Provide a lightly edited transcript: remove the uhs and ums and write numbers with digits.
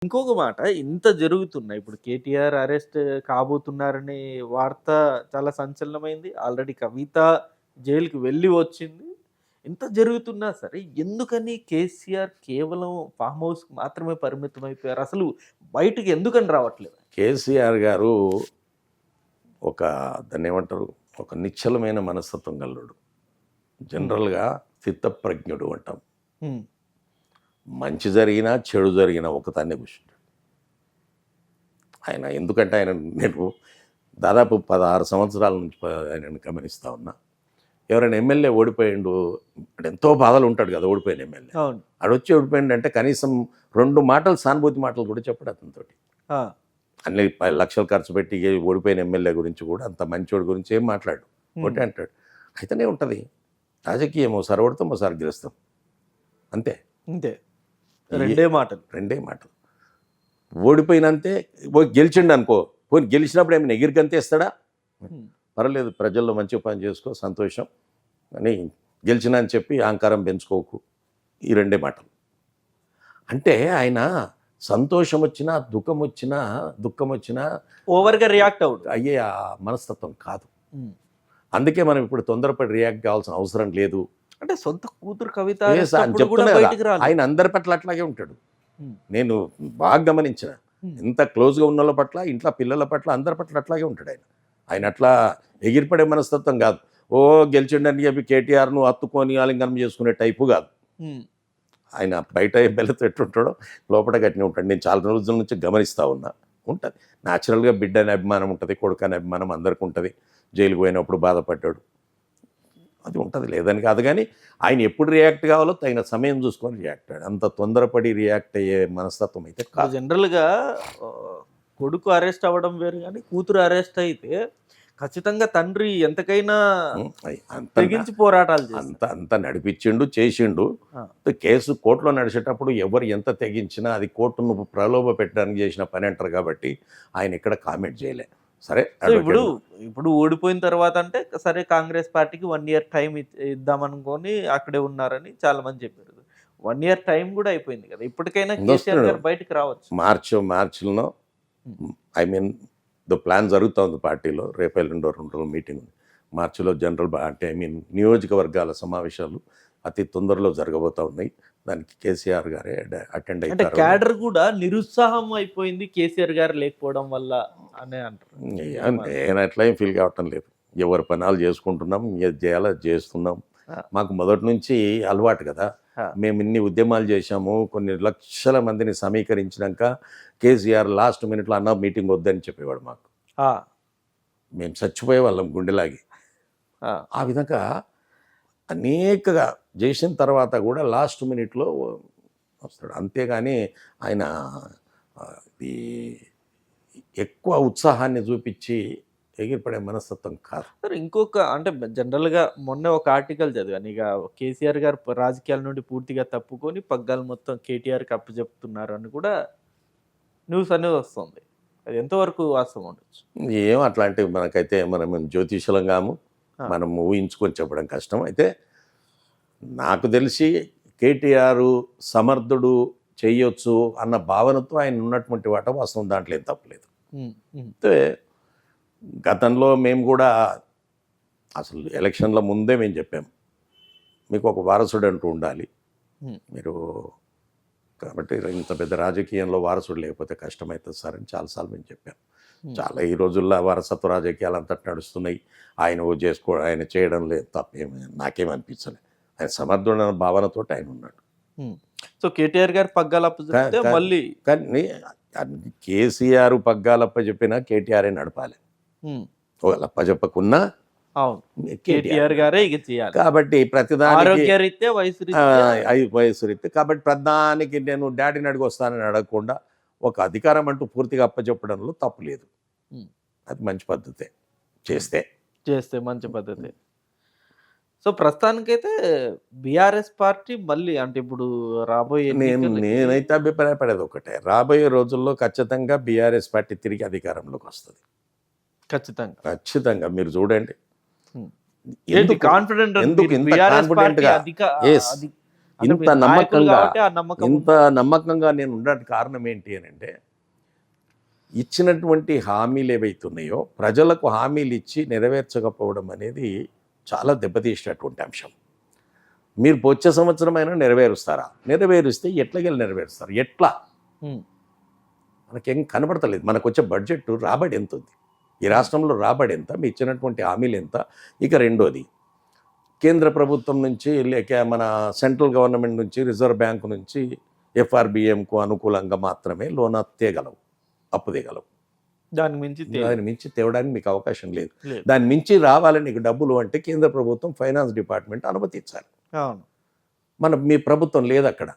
ఇంకొక మాట ఇంత జరుగుతున్నాయి. ఇప్పుడు కేటీఆర్ అరెస్ట్ కాబోతున్నారనే వార్త చాలా సంచలనమైంది. ఆల్రెడీ కవిత జైలుకి వెళ్ళి వచ్చింది. ఇంత జరుగుతున్నా సరే ఎందుకని కేసీఆర్ కేవలం ఫార్మ్ హౌస్‌కి మాత్రమే పరిమితమైపోయారు? అసలు బయటికి ఎందుకని రావట్లేదు? కేసీఆర్ గారు ఒక దాన్నేమంటారు, ఒక నిశ్చలమైన మనస్తత్వం గల్లోడు. జనరల్గా స్థితప్రజ్ఞుడు అంటాం. హ్మ్. మంచి జరిగినా చెడు జరిగినా ఒకతాన్నే కూర్చుంటాడు ఆయన. ఎందుకంటే నేను దాదాపు 16 సంవత్సరాల నుంచి ఆయనను గమనిస్తూ ఉన్నా. ఎవరైనా ఎమ్మెల్యే ఓడిపోయిండు అంటే ఎంతో బాధలు ఉంటాడు కదా ఓడిపోయిన ఎమ్మెల్యే. అవును. ఆడొచ్చి ఓడిపోయిండు అంటే కనీసం 2 మాటలు సానుభూతి మాటలు కూడా చెప్పడు అతనితోటి. ఆ! అన్ని లక్షలు ఖర్చు పెట్టి ఓడిపోయిన ఎమ్మెల్యే గురించి కూడా అంత మంచోడి గురించి ఏం మాట్లాడు. ఒకటే అంటాడు. అయితేనే ఉంటుంది రాజకీయం, ఓసారి ఓడతాం ఓసారి గెలుస్తాం అంతే. అంతే. రెండే మాటలు. రెండే మాటలు. ఓడిపోయినంతే. గెలిచిండు అనుకో, పోనీ గెలిచినప్పుడు ఏమైనా ఎగిరిగంతేస్తాడా? హ్మ్. పర్వాలేదు, ప్రజల్లో మంచి పని చేసుకో, సంతోషం అని గెలిచినా అని చెప్పి అహంకారం పెంచుకోకు. ఈ రెండే మాటలు. అంటే ఆయన సంతోషం వచ్చినా దుఃఖం వచ్చినా ఓవర్‌గా రియాక్ట్ అవుడు. అయ్యే ఆ మనస్తత్వం కాదు. హ్మ్. అందుకే మనం ఇప్పుడు తొందరపడి రియాక్ట్ కావాల్సిన అవసరం లేదు. అంటే సొంత కూతురు కవిత అని అరెస్టప్పుడు కూడా చెప్తున్నా కదా, బయటికి రాలేదు. ఆయన అందరి పట్ల అట్లాగే ఉంటాడు. హ్మ్. నేను బాగా గమనించిన. హ్మ్. ఇంత క్లోజ్గా ఉన్న వాళ్ళ పట్ల, ఇంట్లో పిల్లల పట్ల, అందరి పట్ల అట్లాగే ఉంటాడు ఆయన. ఆయన అట్లా ఎగిరిపడే మనస్తత్వం కాదు. ఓ గెలిచిండని చెప్పి కేటీఆర్ను హత్తుకొని ఆలింగనం చేసుకునే టైపు కాదు. హ్మ్. ఆయన బయట ఎమ్మెల్యేతో ఎట్లుంటాడో లోపల గట్టినే ఉంటాడు. నేను చాలా రోజుల నుంచి గమనిస్తూ ఉన్నా. ఉంటుంది న్యాచురల్గా బిడ్డ అనే అభిమానం ఉంటుంది, కొడుకు అనే అభిమానం అందరికీ ఉంటుంది. జైలుకు పోయినప్పుడు బాధపడ్డాడు, అది ఉంటుంది, లేదని కాదు. కానీ ఆయన ఎప్పుడు రియాక్ట్ కావాలో తగిన సమయం చూసుకొని రియాక్ట్ అయ్యాడు. అంత తొందరపడి రియాక్ట్ అయ్యే మనస్తత్వం అయితే కాదు. జనరల్‌గా కొడుకు అరెస్ట్ అవ్వడం వేరు గాని, కూతురు అరెస్ట్ అయితే ఖచ్చితంగా తండ్రి ఎంతకైనా అంత తెగించి పోరాటాలు చేస్తారు. అంత అంత నడిపించిండు, చేసిండు. ఆ! కేసు కోర్టులో నడిచేటప్పుడు ఎవరు ఎంత తెగించినా అది కోర్టును ప్రలోభ పెట్టడానికి చేసిన పని అంటారు. కాబట్టి ఆయన ఇక్కడ కామెంట్ చేయలే. సరే, సో ఇప్పుడు ఓడిపోయిన తర్వాత అంటే సరే కాంగ్రెస్ పార్టీకి 1 ఇయర్ టైం ఇద్దామనుకోని అక్కడే ఉన్నారని చాలా మంది చెప్పారు. 1 ఇయర్ టైం కూడా అయిపోయింది కదా! ఇప్పటికైనా కేసీఆర్ గారు బయటికి రావచ్చు. మార్చిలో ఐ మీన్ ప్లాన్ జరుగుతూ ఉంది పార్టీలో. రేపు ఎల్లుండో 2 రోజులు మీటింగ్ ఉంది. మార్చిలో జనరల్ అంటే ఐ మీన్ నియోజకవర్గాల సమావేశాలు అతి తొందరలో జరగబోతూ ఉన్నాయి. దానికి కేసీఆర్ గారే అటెండ్ అంటే అవుతారు. క్యాడర్ కూడా నిరుత్సాహం అయిపోయింది కేసీఆర్ గారు లేకపోవడం వల్ల అనే అంటారు. నేను అట్లా ఏం ఫీల్ కావటం లేదు. ఎవరి పనాలు చేసుకుంటున్నాం, ఏది చేయాలో అది చేస్తున్నాం. మాకు మొదటి నుంచి అలవాటు కదా. మేము ఇన్ని ఉద్యమాలు చేశాము, కొన్ని లక్షల మందిని సమీకరించినాక కేసీఆర్ లాస్ట్ మినిట్లో అన్న మీటింగ్ వద్దని చెప్పేవాడు మాకు. మేము చచ్చిపోయే వాళ్ళం గుండెలాగి. ఆ విధంగా అనేకగా చేసిన తర్వాత కూడా లాస్ట్ మినిట్లో వస్తాడు. అంతేగాని ఆయన ఈ ఎక్కువ ఉత్సాహాన్ని చూపించి ఎగిరిపడే మనస్తత్వం కాదు. సరే, ఇంకొక అంటే జనరల్‌గా మొన్న ఒక ఆర్టికల్ చదివాను. ఇక కేసీఆర్ గారు రాజకీయాల నుండి పూర్తిగా తప్పుకొని పగ్గాలు మొత్తం కేటీఆర్‌కి అప్పచెప్తున్నారు అని కూడా న్యూస్ అనేది వస్తుంది. అది ఎంతవరకు వాస్తవం ఉండొచ్చు? ఏం అట్లాంటివి మనకైతే, మనం జ్యోతిషులం కాము, మనం ఊహించుకొని చెప్పడం కష్టం. అయితే నాకు తెలిసి కేటీఆర్ సమర్థుడు, చేయొచ్చు అన్న భావనతో ఆయన ఉన్నటువంటి వాట వాస్తవం, దాంట్లో ఏం తప్పలేదు. అయితే గతంలో మేము కూడా అసలు ఎలక్షన్ల ముందే మేము చెప్పాం, మీకు ఒక వారసుడు అంటూ ఉండాలి మీరు, కాబట్టి ఇంత పెద్ద రాజకీయంలో వారసుడు లేకపోతే కష్టమవుతుంది సార్ అని చాలాసార్లు మేము చెప్పాం. చాలా ఈ రోజుల్లో వారసత్వ రాజకీయాలు అంతటి నడుస్తున్నాయి. ఆయన చేయడం లేదు తప్పేమి నాకేమనిపించలేదు. ఆయన సమర్థుడైన భావనతో ఆయన ఉన్నాడు. సో కేటీఆర్ గారు పగ్గాలప్పచెప్తే మళ్ళీ, కానీ కేసీఆర్ పగ్గాలప్ప చెప్పినా కేటీఆరే నడపాలి. ఒకవేళ అప్పచెప్పకున్నా కేటీఆర్ గారే ఇక చేయాలి. కాబట్టి ప్రతిదానికి ఆరోగ్యరీత్యా, వయసు రీత్యా, కాబట్టి ప్రధానికి నేను డాడీని అడిగి వస్తానని అడగకుండా ఒక అధికారం అంటూ పూర్తిగా అప్పచెప్పడంలో తప్పు లేదు. అది మంచి పద్ధతే, చేస్తే మంచి పద్ధతి. సో ప్రస్తుతానికైతే బీఆర్ఎస్ పార్టీ మళ్ళీ అంటే ఇప్పుడు రాబోయే నేనైతే అభిప్రాయపడేది ఒకటే, రాబోయే రోజుల్లో ఖచ్చితంగా బీఆర్ఎస్ పార్టీ తిరిగి అధికారంలోకి వస్తుంది. ఖచ్చితంగా మీరు చూడండి. కాన్ఫిడెంట్ అంటే ఇంత మీరు నాయకులు నమ్మకంగా కాబట్టి ఆ నమ్మకం ఉంది. ఇంత నమ్మకంగా నేను ఉండడానికి కారణం ఏంటి అని అంటే ఇచ్చినటువంటి హామీలు ఏవైతే ఉన్నాయో ప్రజలకు హామీలు ఇచ్చి నెరవేర్చకపోవడం అనేది చాలా దెబ్బతీసేటటువంటి అంశం. మీరు వచ్చే సంవత్సరం అయినా నెరవేరుస్తారా? నెరవేరుస్తే ఎట్లాగెళ్ళి నెరవేరుస్తారు? ఎట్లా? ఉమ్, మనకేం కనబడతలేదు. మనకు వచ్చే బడ్జెట్ రాబడి ఎంత ఉంది? ఈ రాష్ట్రంలో రాబడి ఎంత? మీ ఇచ్చినటువంటి హామీలు ఎంత? ఇక రెండోది, కేంద్ర ప్రభుత్వం నుంచి లేక మన సెంట్రల్ గవర్నమెంట్ నుంచి రిజర్వ్ బ్యాంక్ నుంచి ఎఫ్ఆర్బిఎంకు అనుకూలంగా మాత్రమే లోన్ తేగలవు, అప్పు తేగలవు. దానికి మించి దాని మించి తేవడానికి మీకు అవకాశం లేదు. లేదు. దాని మించి రావాలి నీకు డబ్బులు అంటే కేంద్ర ప్రభుత్వం ఫైనాన్స్ డిపార్ట్మెంట్ అనుమతించాలి. అవును. మీ ప్రభుత్వం లేదు అక్కడ.